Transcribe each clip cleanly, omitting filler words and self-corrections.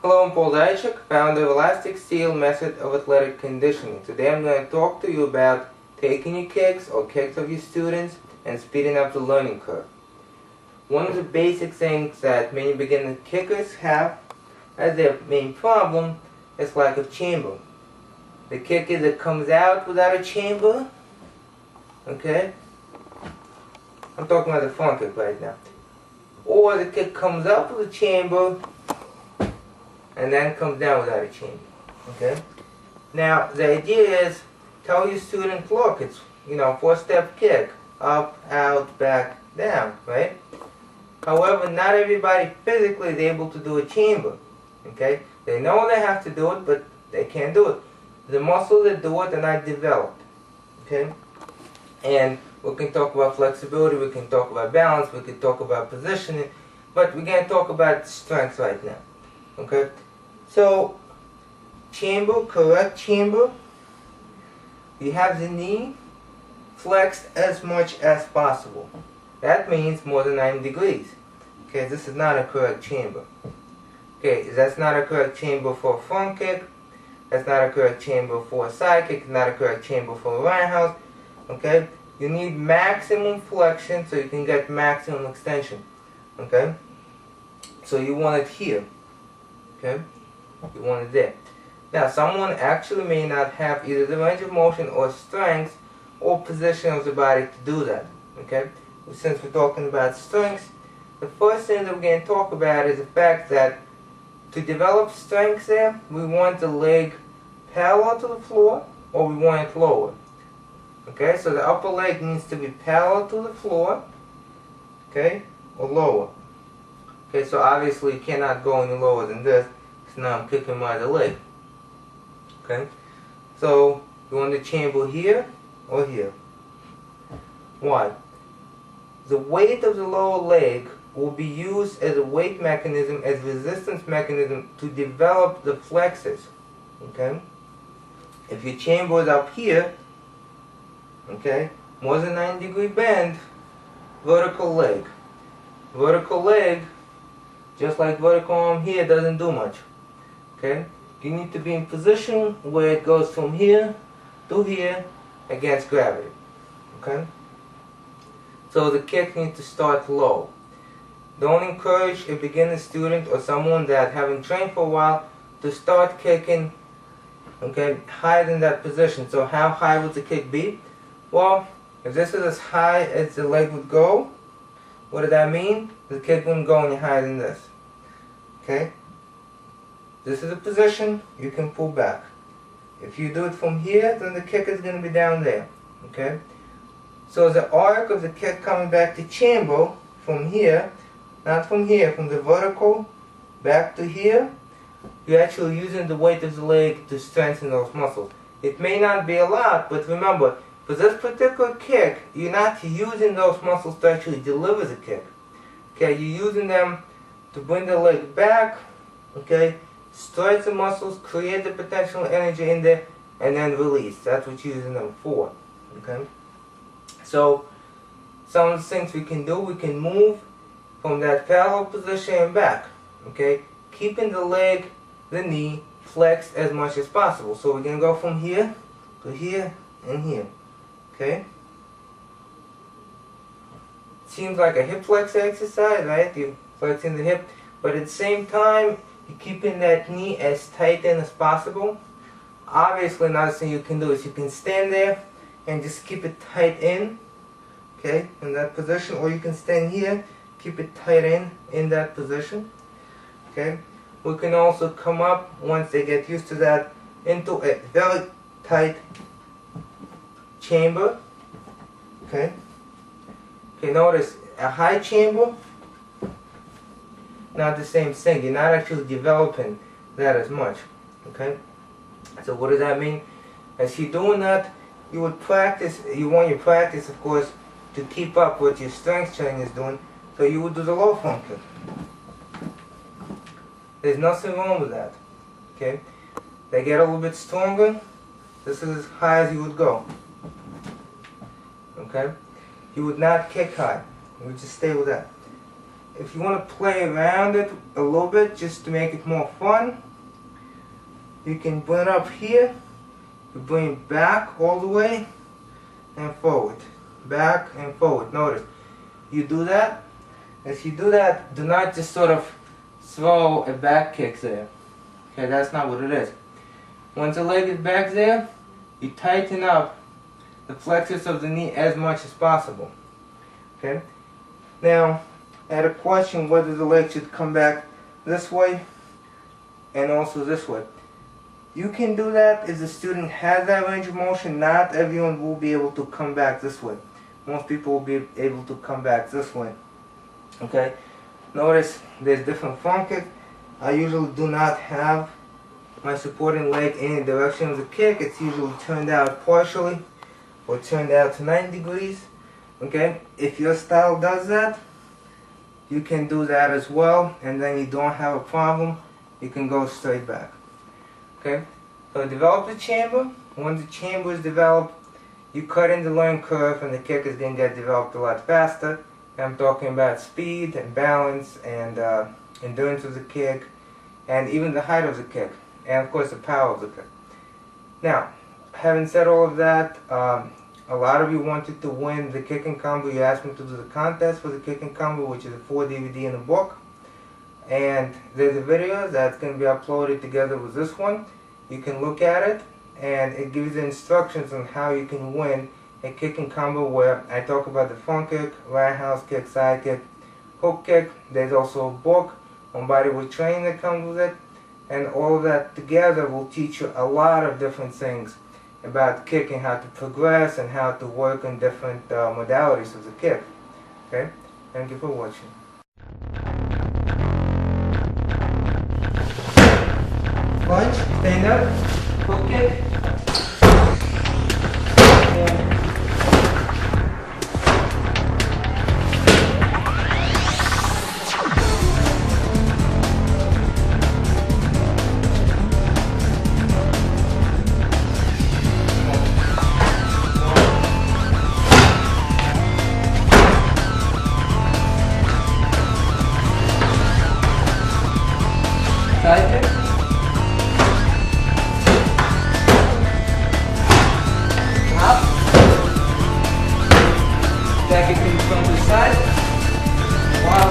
Hello, I'm Paul Dychuk, founder of Elastic Steel Method of Athletic Conditioning. Today I'm going to talk to you about taking your kicks or kicks of your students and speeding up the learning curve. One of the basic things that many beginner kickers have as their main problem is lack of chamber. The kick either comes out without a chamber, okay? I'm talking about the front kick right now. Or the kick comes up with a chamber and then comes down without a chamber. Okay? Now, the idea is, tell your student, look, it's, 4-step kick. Up, out, back, down, right? However, not everybody physically is able to do a chamber. Okay? They know they have to do it, but they can't do it. The muscles that do it are not developed. Okay? And we can talk about flexibility, we can talk about balance, we can talk about positioning, but we're going to talk about strength right now. Okay? So, chamber, correct chamber, you have the knee flexed as much as possible. That means more than 90 degrees. Okay, this is not a correct chamber. Okay, that's not a correct chamber for a front kick, that's not a correct chamber for a side kick, not a correct chamber for a roundhouse. Okay, you need maximum flexion so you can get maximum extension. Okay, so you want it here. Okay, you want it there. Now, someone actually may not have either the range of motion or strength or position of the body to do that. Okay, since we're talking about strength, the first thing that we're going to talk about is the fact that to develop strength there, we want the leg parallel to the floor or we want it lower. Okay, so the upper leg needs to be parallel to the floor, okay, or lower. Okay, so obviously you cannot go any lower than this, because now I'm kicking my other leg. Okay, so you want the chamber here or here. Why? The weight of the lower leg will be used as a weight mechanism, as resistance mechanism to develop the flexors. Okay, if your chamber is up here, okay, more than 90-degree bend, vertical leg. Vertical leg, just like vertical arm here, doesn't do much. Okay, you need to be in position where it goes from here to here against gravity. Okay, so the kick needs to start low. Don't encourage a beginner student or someone that haven't trained for a while to start kicking, okay, higher than that position. So how high would the kick be? Well, if this is as high as the leg would go, what does that mean? The kick wouldn't go any higher than this. Okay? This is a position, you can pull back. If you do it from here, then the kick is going to be down there. Okay? So the arc of the kick coming back to chamber from here, not from here, from the vertical back to here, you're actually using the weight of the leg to strengthen those muscles. It may not be a lot, but remember, for this particular kick, you're not using those muscles to actually deliver the kick. Okay, you're using them to bring the leg back, okay, stretch the muscles, create the potential energy in there, and then release. That's what you're using them for. Okay? So, some of the things we can do, we can move from that parallel position and back. Okay? Keeping the leg, the knee, flexed as much as possible. So we're going to go from here to here and here. Okay? Seems like a hip flex exercise, right? You're flexing the hip, but at the same time, you're keeping that knee as tight in as possible. Obviously, another thing you can do is you can stand there and just keep it tight in, okay, in that position, or you can stand here, keep it tight in that position. Okay? We can also come up, once they get used to that, into a very tight chamber. Okay? Okay, notice a high chamber, not the same thing. You're not actually developing that as much. Okay? So what does that mean? As you're doing that, you would practice, you want your practice, of course, to keep up what your strength training is doing, so you would do the low front kick. There's nothing wrong with that. Okay? They get a little bit stronger, this is as high as you would go. Okay? You would not kick high. You would just stay with that. if you want to play around it a little bit just to make it more fun, you can bring it up here, you bring it back all the way and forward, back and forward. Notice, you do that. If you do that, do not just sort of throw a back kick there. Okay, that's not what it is. Once the leg is back there, you tighten up the flexors of the knee as much as possible. Okay. Now, I had a question whether the leg should come back this way and also this way. You can do that if the student has that range of motion. Not everyone will be able to come back this way. Most people will be able to come back this way. Okay. Notice there's different front kick. I usually do not have my supporting leg in the direction of the kick. It's usually turned out partially or turned out to 90 degrees. Okay, if your style does that, you can do that as well, and then you don't have a problem. You can go straight back. Okay, so develop the chamber. Once the chamber is developed, you cut in the learning curve, and the kick is going to get developed a lot faster. I'm talking about speed and balance and endurance of the kick, and even the height of the kick, and of course the power of the kick. Now, having said all of that, a lot of you wanted to win the kicking combo. You asked me to do the contest for the kicking combo, which is a 4 DVD in a book. And there's a video that's going to be uploaded together with this one. You can look at it, and it gives you instructions on how you can win a kicking combo where I talk about the front kick, roundhouse kick, side kick, hook kick. There's also a book on bodyweight training that comes with it. And all of that together will teach you a lot of different things about kicking, how to progress and how to work in different modalities of the kick. Okay? Thank you for watching. Punch, stand up, hook kick. Side kick. Up. Back kick from the side. Wow.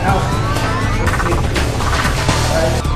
Now. Let's see.